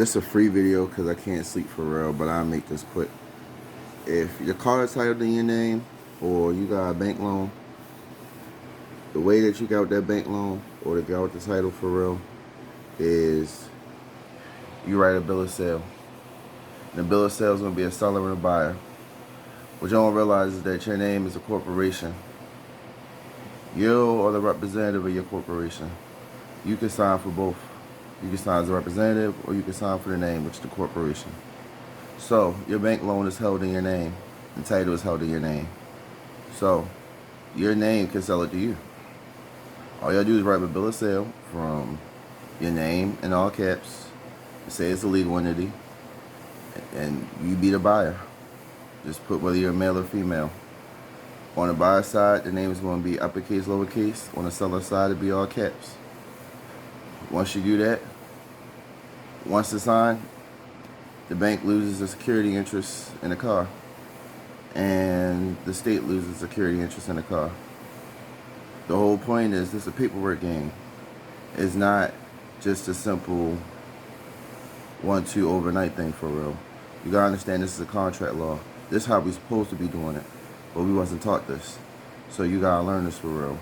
This is a free video because I can't sleep for real, but I'll make this quick. If your car is titled in your name or you got a bank loan, the way that you got that bank loan or to get out the title for real is you write a bill of sale. The bill of sale is going to be a seller and a buyer. What you don't realize is that your name is a corporation. You are the representative of your corporation. You can sign for both. You can sign as a representative or you can sign for the name, which is the corporation. So your bank loan is held in your name. The title is held in your name. So your name can sell it to you. All you gotta do is write a bill of sale from your name in all caps. Say it's a legal entity, and you be the buyer. Just put whether you're male or female. On the buyer side, the name is going to be uppercase, lowercase. On the seller side, it'll be all caps. Once you do that, once it's signed, the bank loses the security interest in the car, and the state loses security interest in the car. The whole point is this is a paperwork game. It's not just a simple 1-2 overnight thing for real. You gotta understand this is a contract law. This is how we're supposed to be doing it, but we wasn't taught this. So you gotta learn this for real.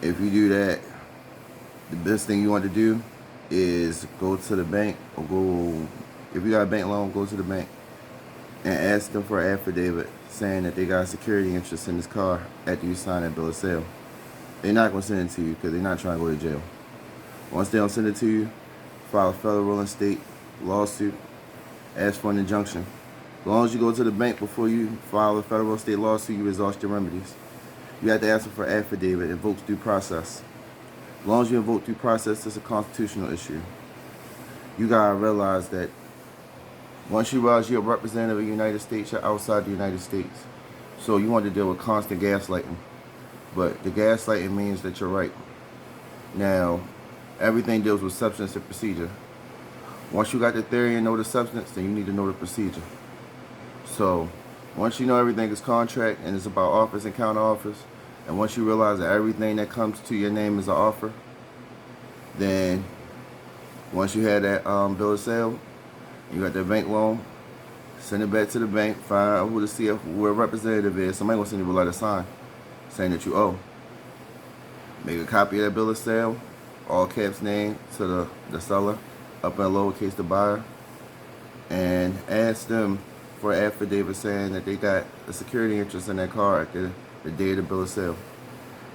If you do that, the best thing you want to do is go to the bank or go, if you got a bank loan, go to the bank and ask them for an affidavit saying that they got a security interest in this car after you sign that bill of sale. They're not going to send it to you because they're not trying to go to jail. Once they don't send it to you, file a federal and state lawsuit, ask for an injunction. As long as you go to the bank before you file a federal or state lawsuit, you exhaust your remedies. You have to ask them for an affidavit, invokes due process. As long as you invoke due process, it's a constitutional issue. You gotta realize that once you realize you're a representative of the United States, you're outside the United States. So you want to deal with constant gaslighting. But the gaslighting means that you're right. Now, everything deals with substance and procedure. Once you got the theory and know the substance, then you need to know the procedure. So, once you know everything is contract and it's about offers and counter offers, and once you realize that everything that comes to your name is an offer, then once you had that bill of sale, you got that bank loan, send it back to the bank, find out who to see where a representative is. Somebody gonna send you a letter signed saying that you owe. Make a copy of that bill of sale, all caps name to the seller, upper and lowercase the buyer, and ask them for an affidavit saying that they got a security interest in that car at the day of the bill of sale.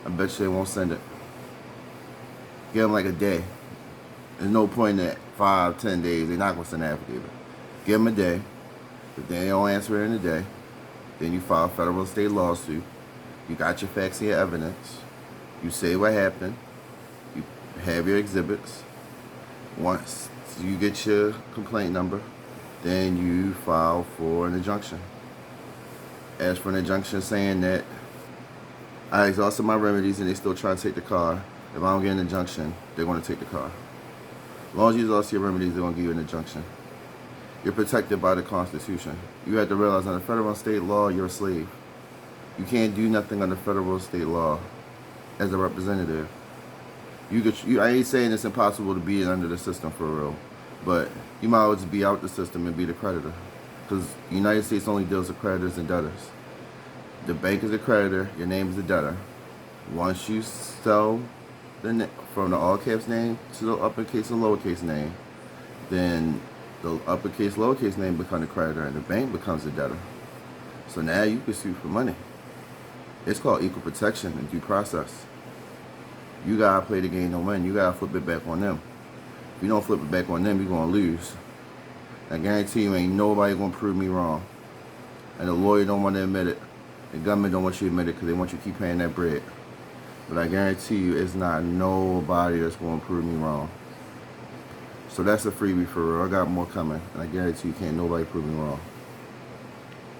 I bet you they won't send it. Give them like a day. There's no point in that 5-10 days. They're not going to send an affidavit. Give them a day. If they don't answer it in a day, then you file a federal and state lawsuit. You got your facts and your evidence. You say what happened. You have your exhibits. Once you get your complaint number, then you file for an injunction. Ask for an injunction saying that I exhausted my remedies and they still try to take the car. If I don't get an injunction, they're going to take the car. As long as you exhaust your remedies, they're going to give you an injunction. You're protected by the Constitution. You have to realize under federal and state law, you're a slave. You can't do nothing under federal or state law as a representative. I ain't saying it's impossible to be under the system for real, but you might as well just be out the system and be the creditor, because the United States only deals with creditors and debtors. The bank is a creditor, your name is a debtor. Once you sell from the all caps name to the uppercase and lowercase name, then the uppercase lowercase name becomes a creditor and the bank becomes a debtor. So now you can sue for money. It's called equal protection and due process. You gotta play the game to win. You gotta flip it back on them. If you don't flip it back on them, you're gonna lose. I guarantee you ain't nobody gonna prove me wrong. And the lawyer don't want to admit it. The government don't want you to admit it because they want you to keep paying that bread. But I guarantee you it's not nobody that's gonna prove me wrong. So that's a freebie for real. I got more coming. And I guarantee you can't nobody prove me wrong.